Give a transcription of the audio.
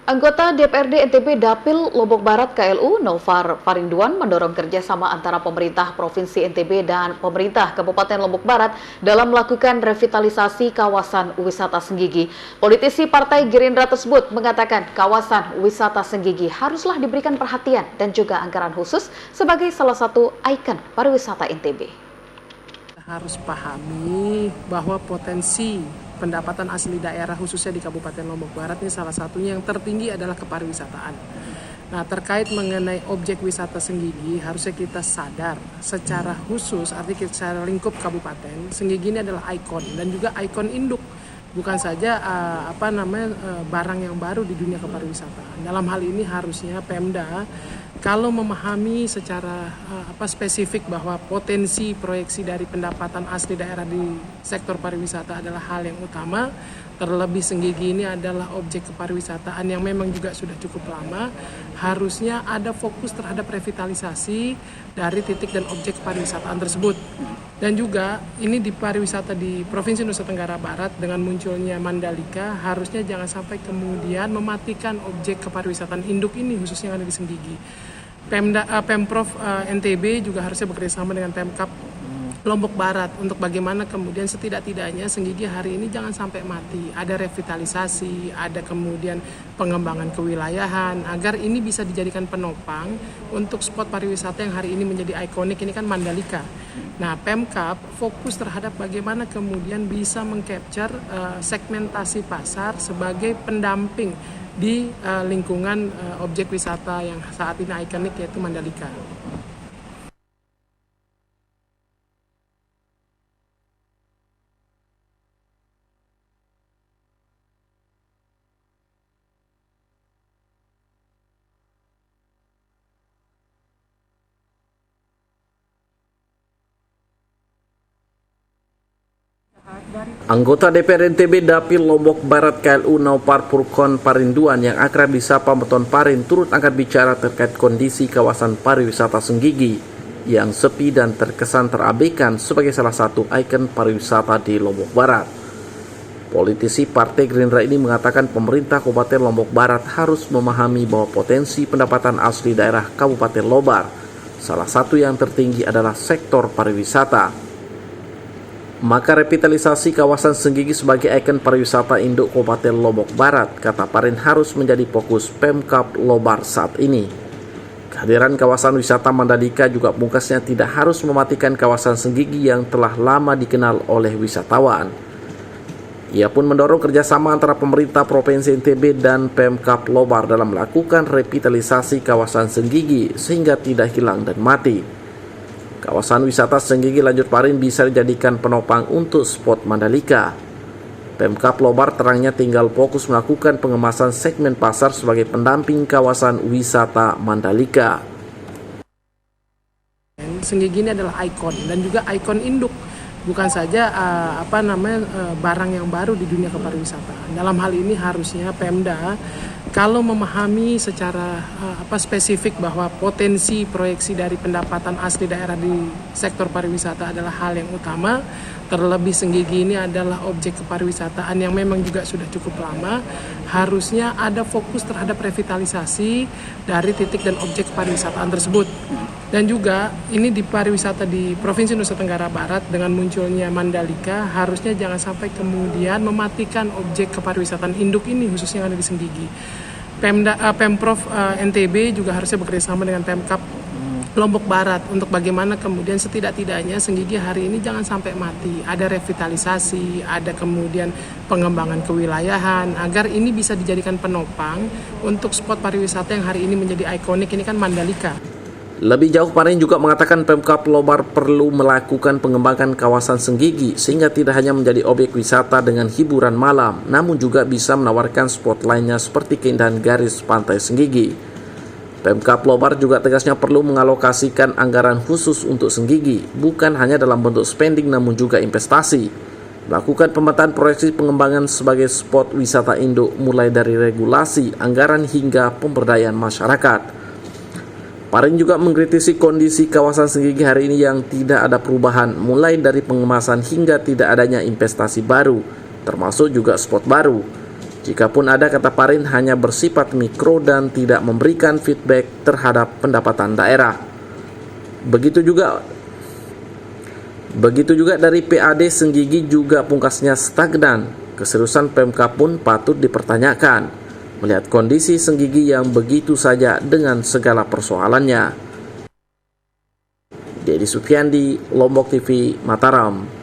Anggota DPRD NTB Dapil Lombok Barat KLU Novar Farinduan mendorong kerjasama antara pemerintah Provinsi NTB dan pemerintah Kabupaten Lombok Barat dalam melakukan revitalisasi kawasan wisata Senggigi. Politisi Partai Gerindra tersebut mengatakan kawasan wisata Senggigi haruslah diberikan perhatian dan juga anggaran khusus sebagai salah satu ikon pariwisata NTB. Harus pahami bahwa potensi pendapatan asli daerah khususnya di Kabupaten Lombok Barat ini salah satunya yang tertinggi adalah kepariwisataan. Nah, terkait mengenai objek wisata Senggigi harusnya kita sadar secara khusus, artinya secara lingkup kabupaten, Senggigi ini adalah ikon dan juga ikon induk. Bukan saja barang yang baru di dunia kepariwisataan. Dalam hal ini harusnya Pemda kalau memahami secara spesifik bahwa potensi proyeksi dari pendapatan asli daerah di sektor pariwisata adalah hal yang utama, terlebih Senggigi ini adalah objek kepariwisataan yang memang juga sudah cukup lama, harusnya ada fokus terhadap revitalisasi dari titik dan objek pariwisataan tersebut. Dan juga ini di pariwisata di Provinsi Nusa Tenggara Barat dengan munculnya Mandalika, harusnya jangan sampai kemudian mematikan objek kepariwisataan induk ini khususnya yang ada di Senggigi. Pemprov NTB juga harusnya bekerjasama dengan Pemkab Lombok Barat untuk bagaimana kemudian setidak-tidaknya Senggigi hari ini jangan sampai mati. Ada revitalisasi, ada kemudian pengembangan kewilayahan agar ini bisa dijadikan penopang untuk spot pariwisata yang hari ini menjadi ikonik, ini kan Mandalika. Nah, Pemkab fokus terhadap bagaimana kemudian bisa mengcapture segmentasi pasar sebagai pendamping di lingkungan objek wisata yang saat ini ikonik yaitu Mandalika. Anggota DPR NTB Dapil Lombok Barat KLU Novar Farinduan yang akrab disapa Beton Parin turut angkat bicara terkait kondisi kawasan pariwisata Senggigi yang sepi dan terkesan terabaikan sebagai salah satu ikon pariwisata di Lombok Barat. Politisi Partai Gerindra ini mengatakan pemerintah Kabupaten Lombok Barat harus memahami bahwa potensi pendapatan asli daerah Kabupaten Lobar, salah satu yang tertinggi adalah sektor pariwisata. Maka revitalisasi kawasan Senggigi sebagai ikon pariwisata induk Kabupaten Lombok Barat, kata Parin, harus menjadi fokus Pemkab Lobar saat ini. Kehadiran kawasan wisata Mandalika juga pungkasnya tidak harus mematikan kawasan Senggigi yang telah lama dikenal oleh wisatawan. Ia pun mendorong kerjasama antara pemerintah Provinsi NTB dan Pemkab Lobar dalam melakukan revitalisasi kawasan Senggigi sehingga tidak hilang dan mati. Kawasan wisata Senggigi, lanjut Parin, bisa dijadikan penopang untuk spot Mandalika. Pemkab Lobar terangnya tinggal fokus melakukan pengemasan segmen pasar sebagai pendamping kawasan wisata Mandalika. Senggigi ini adalah ikon dan juga ikon induk. Bukan saja barang yang baru di dunia kepariwisataan. Dalam hal ini harusnya Pemda kalau memahami secara spesifik bahwa potensi proyeksi dari pendapatan asli daerah di sektor pariwisata adalah hal yang utama, terlebih Senggigi ini adalah objek kepariwisataan yang memang juga sudah cukup lama, harusnya ada fokus terhadap revitalisasi dari titik dan objek pariwisataan tersebut. Dan juga ini di pariwisata di Provinsi Nusa Tenggara Barat dengan munculnya Mandalika, harusnya jangan sampai kemudian mematikan objek kepariwisataan induk ini khususnya yang ada di Senggigi. Pemprov NTB juga harusnya bekerjasama dengan Pemkab Lombok Barat untuk bagaimana kemudian setidak-tidaknya Senggigi hari ini jangan sampai mati. Ada revitalisasi, ada kemudian pengembangan kewilayahan agar ini bisa dijadikan penopang untuk spot pariwisata yang hari ini menjadi ikonik, ini kan Mandalika. Lebih jauh, Parin juga mengatakan Pemkab Lobar perlu melakukan pengembangan kawasan Senggigi sehingga tidak hanya menjadi objek wisata dengan hiburan malam, namun juga bisa menawarkan spot lainnya seperti keindahan garis pantai Senggigi. Pemkab Lobar juga tegasnya perlu mengalokasikan anggaran khusus untuk Senggigi, bukan hanya dalam bentuk spending namun juga investasi. Melakukan pemetaan proyeksi pengembangan sebagai spot wisata induk mulai dari regulasi, anggaran hingga pemberdayaan masyarakat. Parin juga mengkritisi kondisi kawasan Senggigi hari ini yang tidak ada perubahan, mulai dari pengemasan hingga tidak adanya investasi baru, termasuk juga spot baru. Jikapun ada, kata Parin, hanya bersifat mikro dan tidak memberikan feedback terhadap pendapatan daerah. Begitu juga dari PAD Senggigi juga pungkasnya stagnan. Keseriusan Pemkab pun patut dipertanyakan melihat kondisi Senggigi yang begitu saja dengan segala persoalannya. Dedi Sufiandi, Lombok TV, Mataram.